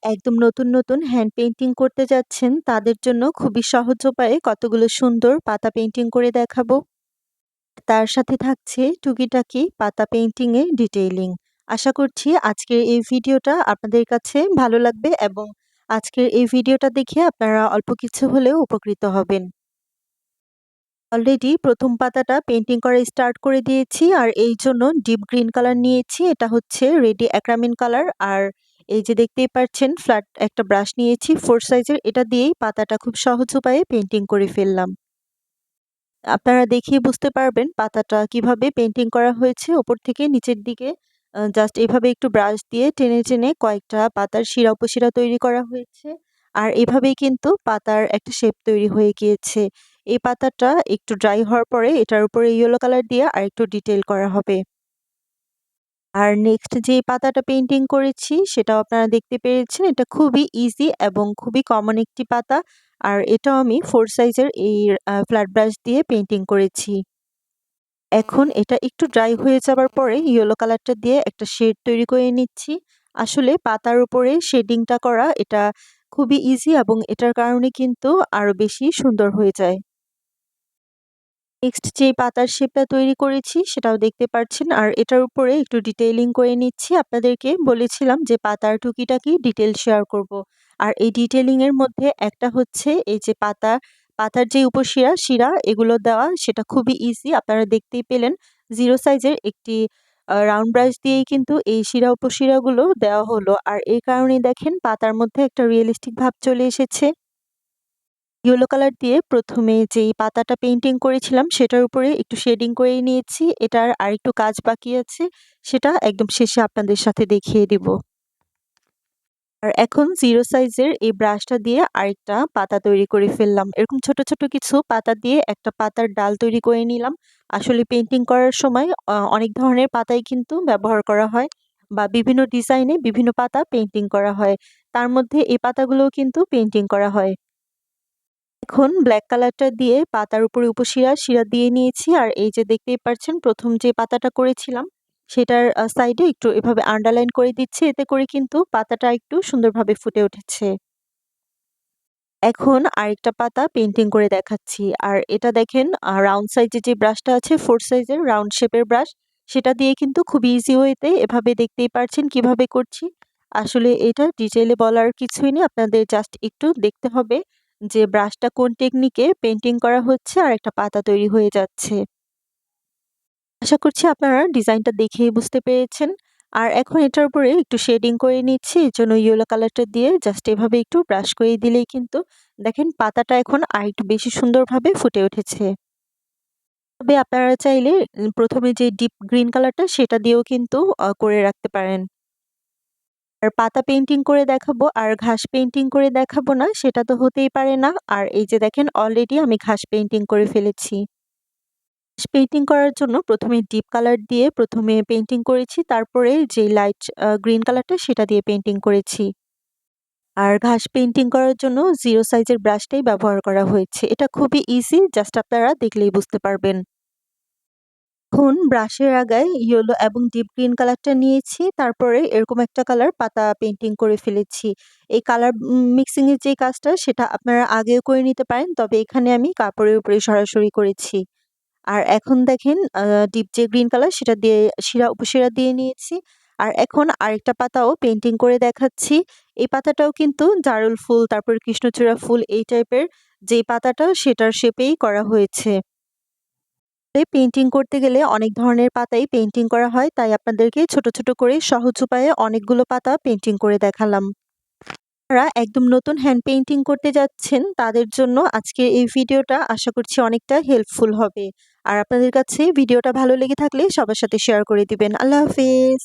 একদম নতুন hand painting করতে যাচ্ছেন, তাদের জন্য খুবই সহজ উপায়ে কতগুলো সুন্দর পাতা পেইন্টিং করে দেখাবো। তার সাথে থাকছে টুকিটাকি পাতা পেইন্টিং এর ডিটেইলিং। আশা করছি আজকের এই ভিডিওটা আপনাদের কাছে ভালো লাগবে এবং আজকের এই ভিডিওটা দেখে আপনারা অল্প কিছু হলেও উপকৃত হবেন। অলরেডি প্রথম পাতাটা পেইন্টিং করা স্টার্ট করে দিয়েছি আর এই জন্য ডিপ গ্রিন কালার নিয়েছি। এটা হচ্ছে রেডি অ্যাক্রামিন কালার। আর এই যে দেখতেই পাচ্ছেন ফ্ল্যাট একটা ব্রাশ নিয়েছি 4 সাইজের, এটা দিয়েই পাতাটা খুব সহজ উপায়ে পেইন্টিং করে ফেললাম। আপনারা দেখেই বুঝতে পারবেন পাতাটা কিভাবে পেইন্টিং করা হয়েছে। উপর থেকে নিচের দিকে জাস্ট এভাবে একটু ব্রাশ দিয়ে টেনে কয়েকটা পাতার শিরা উপশিরা তৈরি করা হয়েছে। আর এভাবেই কিন্তু পাতার একটা শেপ তৈরি হয়ে গিয়েছে। এই পাতাটা একটু ড্রাই হওয়ার পরে এটার উপরে ইয়েলো কালার দিয়ে আরেকটু ডিটেইল করা হবে। আর নেক্সট যে পাতাটা পেইন্টিং করেছি সেটাও আপনারা দেখতে পেরেছেন। এটা খুবই ইজি এবং খুবই কমন একটি পাতা। আর এটাও আমি 4 সাইজের এই ফ্ল্যাট ব্রাশ দিয়ে পেইন্টিং করেছি। এখন এটা একটু ড্রাই হয়ে যাবার পরে ইয়েলো কালারটা দিয়ে একটা শেড তৈরি করে নিচ্ছি। আসলে পাতার উপরে শেডিংটা করা এটা খুবই ইজি এবং এটার কারণে কিন্তু আরো বেশি সুন্দর হয়ে যায়। নেক্সট যে পাতার শেপটা তৈরি করেছি সেটাও দেখতে পাচ্ছেন আর এটার উপরে একটু ডিটেইলিং করে নিচ্ছি। আপনাদেরকে বলেছিলাম যে পাতার টুকিটাকি ডিটেইল শেয়ার করব। আর এই ডিটেইলিং এর মধ্যে একটা হচ্ছে এই যে পাতার যে শিরা এগুলো দেওয়া সেটা খুবই ইজি। আপনারা দেখতেই পেলেন 0 সাইজের একটি রাউন্ড ব্রাশ দিয়েই কিন্তু এই শিরা উপশিরাগুলো দেওয়া হলো। আর এই কারণেই দেখেন পাতার মধ্যে একটা রিয়েলিস্টিক ভাব চলে এসেছে। ইয়েলো কালার দিয়ে প্রথমে যেই পাতাটা পেইন্টিং করেছিলাম সেটার উপরে একটু শেডিং করে নিয়েছি। এটার আরেকটু কাজ বাকি আছে, সেটা একদম শেষে আপনাদের সাথে দেখিয়ে দিব। আর এখন 0 সাইজের এই ব্রাশটা দিয়ে আরেকটা পাতা তৈরি করে ফেললাম। এরকম ছোট কিছু পাতা দিয়ে একটা পাতার ডাল তৈরি করে নিলাম। আসলে পেইন্টিং করার সময় অনেক ধরনের পাতাই কিন্তু ব্যবহার করা হয় বা বিভিন্ন ডিজাইনে বিভিন্ন পাতা পেইন্টিং করা হয়। তার মধ্যে এই পাতাগুলোও কিন্তু পেইন্টিং করা হয়। এখন ব্ল্যাক কালারটা দিয়ে পাতার উপরে শিরা দিয়ে নিয়েছি। আর এই যে দেখতেই পাচ্ছেন প্রথম যে পাতাটা করেছিলাম সেটার সাইডে একটু এভাবে আন্ডারলাইন করে দিচ্ছি। এতে করে কিন্তু পাতাটা একটু সুন্দরভাবে ফুটে উঠেছে। এখন আরেকটা পাতা পেইন্টিং করে দেখাচ্ছি। আর এটা দেখেন রাউন্ড সাইজের যে ব্রাশটা আছে 4 সাইজের রাউন্ড শেপের ব্রাশ, সেটা দিয়ে কিন্তু খুব ইজি ওয়েতে এভাবে দেখতেই পারছেন কিভাবে করছি। আসলে এটা ডিটেইলে বলার কিছুই নেই। আপনাদের জাস্ট একটু দেখতে হবে যে ব্রাশটা কোন টেকনিকে পেইন্টিং করা হচ্ছে আর একটা পাতা তৈরি হয়ে যাচ্ছে। আশা করছি আপনারা ডিজাইনটা দেখেই বুঝতে পেরেছেন। আর এখন এটার উপরে একটু শেডিং করে নিচ্ছি। এজন্য ইয়েলো কালারটা দিয়ে জাস্ট এভাবে একটু ব্রাশ করে দিলেই কিন্তু দেখেন পাতাটা এখন আরেকটু বেশি সুন্দরভাবে ফুটে উঠেছে। তবে আপনারা চাইলে প্রথমে যে ডিপ গ্রিন কালারটা সেটা দিয়েও কিন্তু করে রাখতে পারেন। আর পাতা পেইন্টিং করে দেখাবো আর ঘাস পেইন্টিং করে দেখাবো না সেটা তো হতেই পারে না। আর এই যে দেখেন অলরেডি আমি ঘাস পেইন্টিং করে ফেলেছি। পেইন্টিং করার জন্য প্রথমে ডিপ কালার দিয়ে প্রথমে পেইন্টিং করেছি, তারপরে যে লাইট গ্রিন কালারটা সেটা দিয়ে পেইন্টিং করেছি। আর ঘাস পেইন্টিং করার জন্য 0 সাইজের ব্রাশটাই ব্যবহার করা হয়েছে। এটা খুবই ইজি, জাস্ট আপনারা দেখলেই বুঝতে পারবেন। এখন ব্রাশের আগায় ইয়েলো এবং ডিপ গ্রিন কালারটা নিয়েছি, তারপরে এরকম একটা কালার পাতা পেইন্টিং করে ফেলেছি। এই কালার মিক্সিং এর যে কাজটা সেটা আপনারা আগেও করে নিতে পারেন, তবে এখানে আমি কাপড়ের উপরে সরাসরি করেছি। আর এখন দেখেন ডিপ যে গ্রিন কালার সেটা দিয়ে উপশিরা দিয়ে নিয়েছি। আর এখন আরেকটা পাতাও পেইন্টিং করে দেখাচ্ছি। এই পাতাটাও কিন্তু জারুল ফুল, তারপর কৃষ্ণচূড়া ফুল এই টাইপের যেই পাতাটা সেটার শেপেই করা হয়েছে। পেইন্টিং করতে গেলে অনেক ধরনের পাতাই পেইন্টিং করা হয়, তাই আপনাদেরকে ছোট করে সহজ উপায়ে অনেকগুলো পাতা পেইন্টিং করে দেখালাম। যারা একদম নতুন হ্যান্ড পেইন্টিং করতে যাচ্ছেন তাদের জন্য আজকের এই ভিডিওটা আশা করছি অনেকটা হেল্পফুল হবে। আর আপনাদের কাছে ভিডিওটা ভালো লেগে থাকলে সবার সাথে শেয়ার করে দিবেন। আল্লাহ হাফেজ।